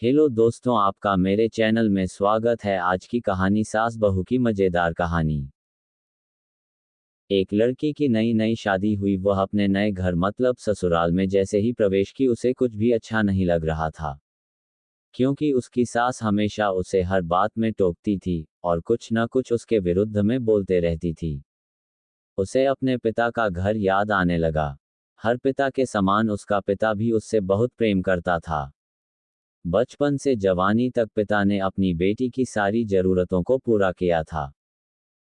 Hello दोस्तों, आपका मेरे चैनल में स्वागत है। आज की कहानी सास बहू की मजेदार कहानी। एक लड़की की नई नई शादी हुई। वह अपने नए घर मतलब ससुराल में जैसे ही प्रवेश की उसे कुछ भी अच्छा नहीं लग रहा था, क्योंकि उसकी सास हमेशा उसे हर बात में टोकती थी और कुछ न कुछ उसके विरुद्ध में बोलते रहती थी। उसे अपने पिता का घर याद आने लगा। हर पिता के समान उसका पिता भी उससे बहुत प्रेम करता था। बचपन से जवानी तक पिता ने अपनी बेटी की सारी जरूरतों को पूरा किया था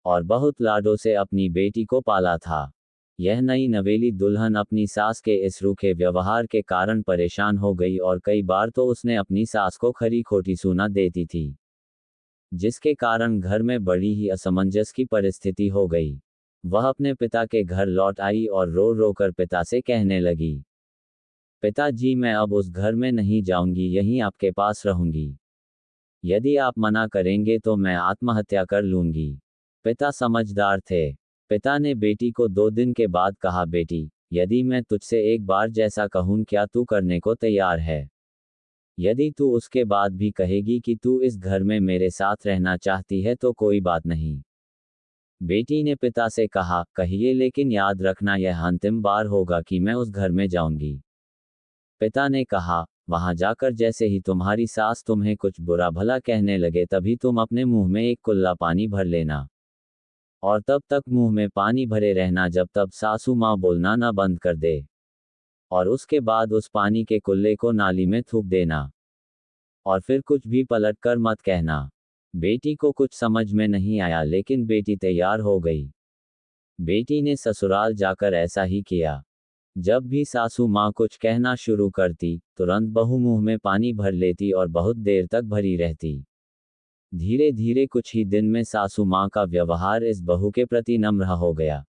और बहुत लाडों से अपनी बेटी को पाला था। यह नई नवेली दुल्हन अपनी सास के इस रूखे व्यवहार के कारण परेशान हो गई और कई बार तो उसने अपनी सास को खरी खोटी सुना देती थी, जिसके कारण घर में बड़ी ही असमंजस की परिस्थिति हो गई। वह अपने पिता के घर लौट आई और रो रो कर पिता से कहने लगी, पिताजी, मैं अब उस घर में नहीं जाऊंगी, यहीं आपके पास रहूंगी। यदि आप मना करेंगे तो मैं आत्महत्या कर लूंगी। पिता समझदार थे। पिता ने बेटी को 2 दिन के बाद कहा, बेटी, यदि मैं तुझसे एक बार जैसा कहूं क्या तू करने को तैयार है? यदि तू उसके बाद भी कहेगी कि तू इस घर में मेरे साथ रहना चाहती है तो कोई बात नहीं। बेटी ने पिता से कहा, कहिए, लेकिन याद रखना यह अंतिम बार होगा कि मैं उस घर में जाऊंगी। पिता ने कहा, वहां जाकर जैसे ही तुम्हारी सास तुम्हें कुछ बुरा भला कहने लगे तभी तुम अपने मुंह में एक कुल्ला पानी भर लेना और तब तक मुंह में पानी भरे रहना जब तक सासू माँ बोलना न बंद कर दे, और उसके बाद उस पानी के कुल्ले को नाली में थूक देना और फिर कुछ भी पलट कर मत कहना। बेटी को कुछ समझ में नहीं आया, लेकिन बेटी तैयार हो गई। बेटी ने ससुराल जाकर ऐसा ही किया। जब भी सासू माँ कुछ कहना शुरू करती, तुरंत बहू मुंह में पानी भर लेती और बहुत देर तक भरी रहती। धीरे धीरे कुछ ही दिन में सासू माँ का व्यवहार इस बहू के प्रति नम्र हो गया।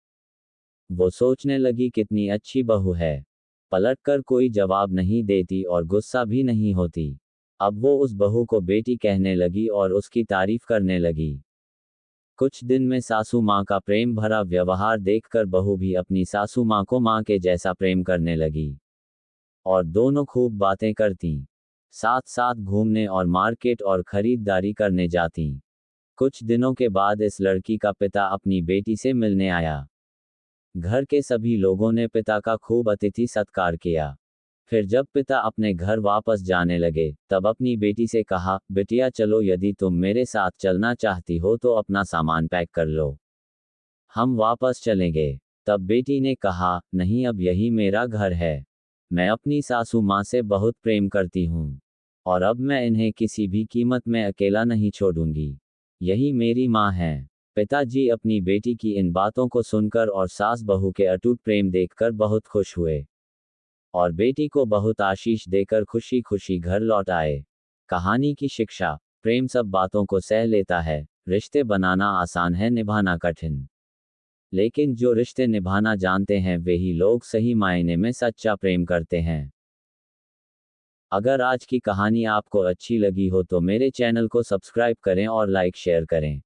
वो सोचने लगी, कितनी अच्छी बहू है, पलटकर कोई जवाब नहीं देती और गुस्सा भी नहीं होती। अब वो उस बहू को बेटी कहने लगी और उसकी तारीफ करने लगी। कुछ दिन में सासू माँ का प्रेम भरा व्यवहार देखकर बहू भी अपनी सासू माँ को माँ के जैसा प्रेम करने लगी और दोनों खूब बातें करती, साथ साथ घूमने और मार्केट और खरीदारी करने जाती। कुछ दिनों के बाद इस लड़की का पिता अपनी बेटी से मिलने आया। घर के सभी लोगों ने पिता का खूब अतिथि सत्कार किया। फिर जब पिता अपने घर वापस जाने लगे तब अपनी बेटी से कहा, बिटिया चलो, यदि तुम मेरे साथ चलना चाहती हो तो अपना सामान पैक कर लो, हम वापस चलेंगे। तब बेटी ने कहा, नहीं, अब यही मेरा घर है। मैं अपनी सासू माँ से बहुत प्रेम करती हूँ और अब मैं इन्हें किसी भी कीमत में अकेला नहीं छोड़ूंगी। यही मेरी माँ है। पिताजी अपनी बेटी की इन बातों को सुनकर और सास बहू के अटूट प्रेम देखकर बहुत खुश हुए और बेटी को बहुत आशीष देकर खुशी खुशी घर लौट आए। कहानी की शिक्षा, प्रेम सब बातों को सह लेता है। रिश्ते बनाना आसान है, निभाना कठिन। लेकिन जो रिश्ते निभाना जानते हैं वे ही लोग सही मायने में सच्चा प्रेम करते हैं। अगर आज की कहानी आपको अच्छी लगी हो तो मेरे चैनल को सब्सक्राइब करें और लाइक शेयर करें।